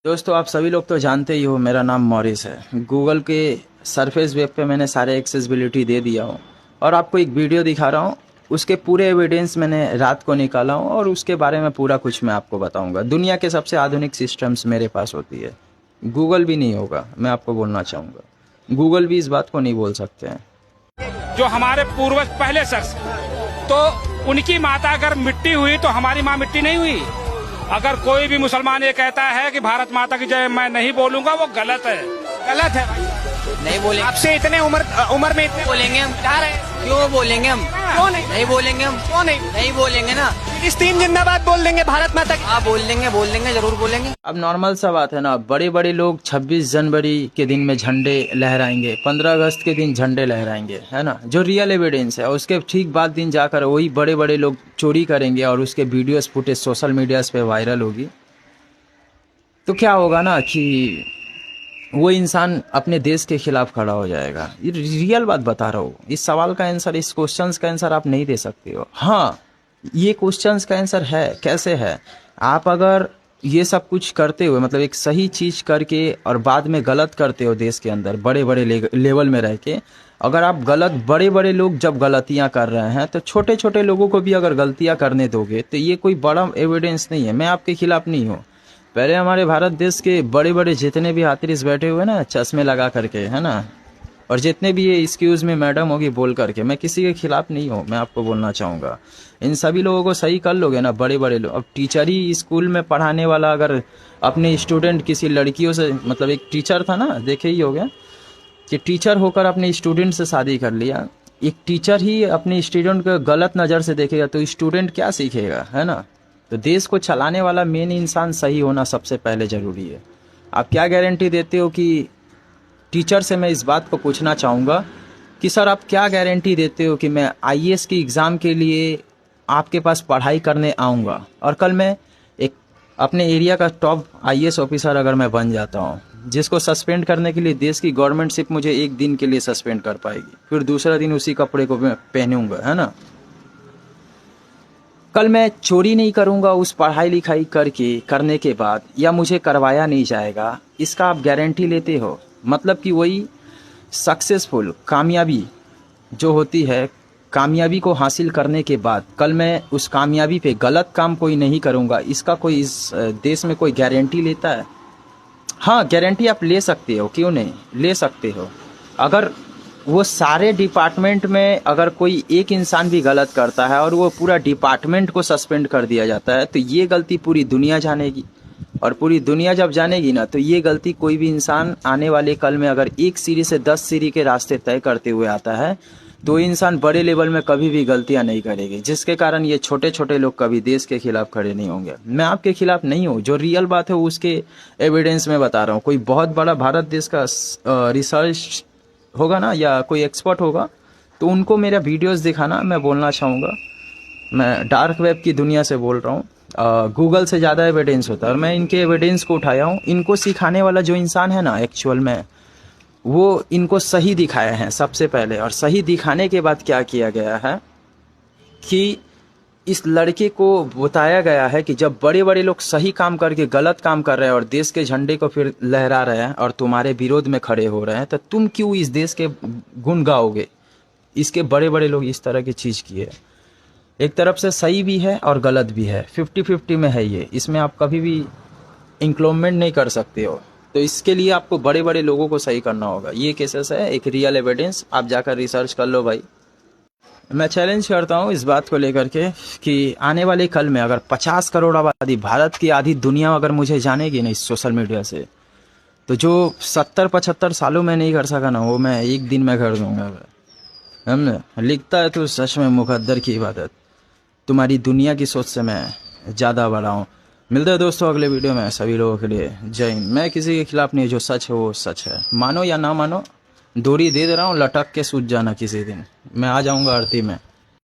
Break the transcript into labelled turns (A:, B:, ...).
A: दोस्तों आप सभी लोग तो जानते ही हो, मेरा नाम मॉरिस है। गूगल के सरफेस वेब पे मैंने सारे एक्सेसिबिलिटी दे दिया हूँ और आपको एक वीडियो दिखा रहा हूँ। उसके पूरे एविडेंस मैंने रात को निकाला हूँ और उसके बारे में पूरा कुछ मैं आपको बताऊँगा। दुनिया के सबसे आधुनिक सिस्टम्स मेरे पास होती है, गूगल भी नहीं होगा। मैं आपको बोलना चाहूँगा, गूगल भी इस बात को नहीं बोल सकते हैं।
B: जो हमारे पूर्वज पहले शख्स, तो उनकी माता अगर मिट्टी हुई तो हमारी माँ मिट्टी नहीं हुई। अगर कोई भी मुसलमान ये कहता है कि भारत माता की जय मैं नहीं बोलूंगा, वो गलत है, गलत है।
C: नहीं बोलेंगे
B: आपसे इतने उम्र में इतने
C: बोलेंगे हम, क्या रहे क्यों बोलेंगे हम,
B: क्यों नहीं
C: बोलेंगे हम,
B: क्यों नहीं
C: बोलेंगे ना।
B: इस 3 जिंदाबाद बोल देंगे भारत माता की।
C: आप बोल देंगे जरूर बोलेंगे।
A: अब नॉर्मल सा बात है ना, बड़े बड़े लोग 26 जनवरी के दिन में झंडे लहराएंगे, 15 अगस्त के दिन झंडे लहराएंगे, है ना, जो रियल एविडेंस है। उसके ठीक बाद दिन जाकर वही बड़े बड़े लोग चोरी करेंगे और उसके वीडियोस फुटेज सोशल मीडियाज पे वायरल होगी। तो क्या होगा ना कि वो इंसान अपने देश के खिलाफ खड़ा हो जाएगा। ये रियल बात बता रहा हूँ। इस सवाल का आंसर, इस क्वेश्चंस का आंसर आप नहीं दे सकते हो। हाँ, ये क्वेश्चंस का आंसर है। कैसे है? आप अगर ये सब कुछ करते हुए, मतलब एक सही चीज़ करके और बाद में गलत करते हो देश के अंदर बड़े बड़े लेवल में रह के, अगर आप गलत, बड़े बड़े लोग जब गलतियां कर रहे हैं तो छोटे छोटे लोगों को भी अगर गलतियां करने दोगे तो ये कोई बड़ा एविडेंस नहीं है। मैं आपके खिलाफ नहीं हूँ। पहले हमारे भारत देश के बड़े बड़े जितने भी हाथीस बैठे हुए ना चश्मे लगा करके, है ना, और जितने भी ये एक्सक्यूज़ में मैडम होगी बोल करके, मैं किसी के खिलाफ नहीं हूँ। मैं आपको बोलना चाहूँगा, इन सभी लोगों को सही कर लोगे ना बड़े बड़े लोग। अब टीचर ही, स्कूल में पढ़ाने वाला अगर अपने स्टूडेंट किसी लड़कियों से, मतलब एक टीचर था ना, देखे ही हो गया कि टीचर होकर अपने स्टूडेंट से शादी कर लिया। एक टीचर ही अपने स्टूडेंट को गलत नज़र से देखेगा तो स्टूडेंट क्या सीखेगा, है ना। तो देश को चलाने वाला मेन इंसान सही होना सबसे पहले ज़रूरी है। आप क्या गारंटी देते हो कि, टीचर से मैं इस बात को पूछना चाहूँगा कि सर आप क्या गारंटी देते हो कि मैं आईएएस की एग्ज़ाम के लिए आपके पास पढ़ाई करने आऊँगा और कल मैं एक अपने एरिया का टॉप आईएएस ऑफिसर अगर मैं बन जाता हूँ, जिसको सस्पेंड करने के लिए देश की गवर्नमेंट सिर्फ मुझे 1 दिन के लिए सस्पेंड कर पाएगी, फिर दूसरा दिन उसी कपड़े को मैं पहनूंगा, है ना। कल मैं चोरी नहीं करूंगा उस पढ़ाई लिखाई करने के बाद, या मुझे करवाया नहीं जाएगा, इसका आप गारंटी लेते हो। मतलब कि वही सक्सेसफुल, कामयाबी जो होती है, कामयाबी को हासिल करने के बाद कल मैं उस कामयाबी पे गलत काम कोई नहीं करूंगा, इसका कोई इस देश में कोई गारंटी लेता है? हाँ, गारंटी आप ले सकते हो, क्यों नहीं ले सकते हो। अगर वो सारे डिपार्टमेंट में अगर कोई एक इंसान भी गलत करता है और वो पूरा डिपार्टमेंट को सस्पेंड कर दिया जाता है, तो ये गलती पूरी दुनिया जानेगी, और पूरी दुनिया जब जानेगी ना, तो ये गलती कोई भी इंसान आने वाले कल में अगर 1 सीढ़ी से 10 सीढ़ी के रास्ते तय करते हुए आता है, तो इंसान बड़े लेवल में कभी भी गलतियां नहीं करेगी, जिसके कारण ये छोटे छोटे लोग कभी देश के खिलाफ खड़े नहीं होंगे। मैं आपके खिलाफ नहीं हूँ, जो रियल बात है उसके एविडेंस में बता रहा हूँ। कोई बहुत बड़ा भारत देश का रिसर्च होगा ना, या कोई एक्सपर्ट होगा, तो उनको मेरा वीडियोस दिखाना। मैं बोलना चाहूँगा, मैं डार्क वेब की दुनिया से बोल रहा हूँ। गूगल से ज़्यादा एविडेंस होता है और मैं इनके एविडेंस को उठाया हूँ। इनको सिखाने वाला जो इंसान है ना, एक्चुअल में वो इनको सही दिखाया है सबसे पहले, और सही दिखाने के बाद क्या किया गया है कि इस लड़के को बताया गया है कि जब बड़े बड़े लोग सही काम करके गलत काम कर रहे हैं और देश के झंडे को फिर लहरा रहे हैं और तुम्हारे विरोध में खड़े हो रहे हैं, तो तुम क्यों इस देश के गुण गाओगे। इसके बड़े बड़े लोग इस तरह की चीज़ किए। एक तरफ से सही भी है और गलत भी है, 50-50 में है ये। इसमें आप कभी भी इंक्लूडमेंट नहीं कर सकते हो। तो इसके लिए आपको बड़े बड़े लोगों को सही करना होगा। ये केसेस है, एक रियल एविडेंस, आप जाकर रिसर्च कर लो भाई। मैं चैलेंज करता हूँ इस बात को लेकर के कि आने वाले कल में अगर 50 करोड़ आबादी, भारत की आधी दुनिया अगर मुझे जानेगी ना इस सोशल मीडिया से, तो जो 70-75 सालों में नहीं कर सका ना, वो मैं 1 दिन में कर दूंगा। हमने लिखता है तो सच में मुकद्दर की इबादत, तुम्हारी दुनिया की सोच से मैं ज़्यादा बड़ा हूँ। मिलते हैं दोस्तों अगले वीडियो में। सभी लोगों के लिए जय हिंद। मैं किसी के खिलाफ नहीं, जो सच है वो सच है, मानो या ना मानो। दूरी दे रहा हूँ, लटक के सूझ जाना किसी दिन, मैं आ जाऊँगा आरती में।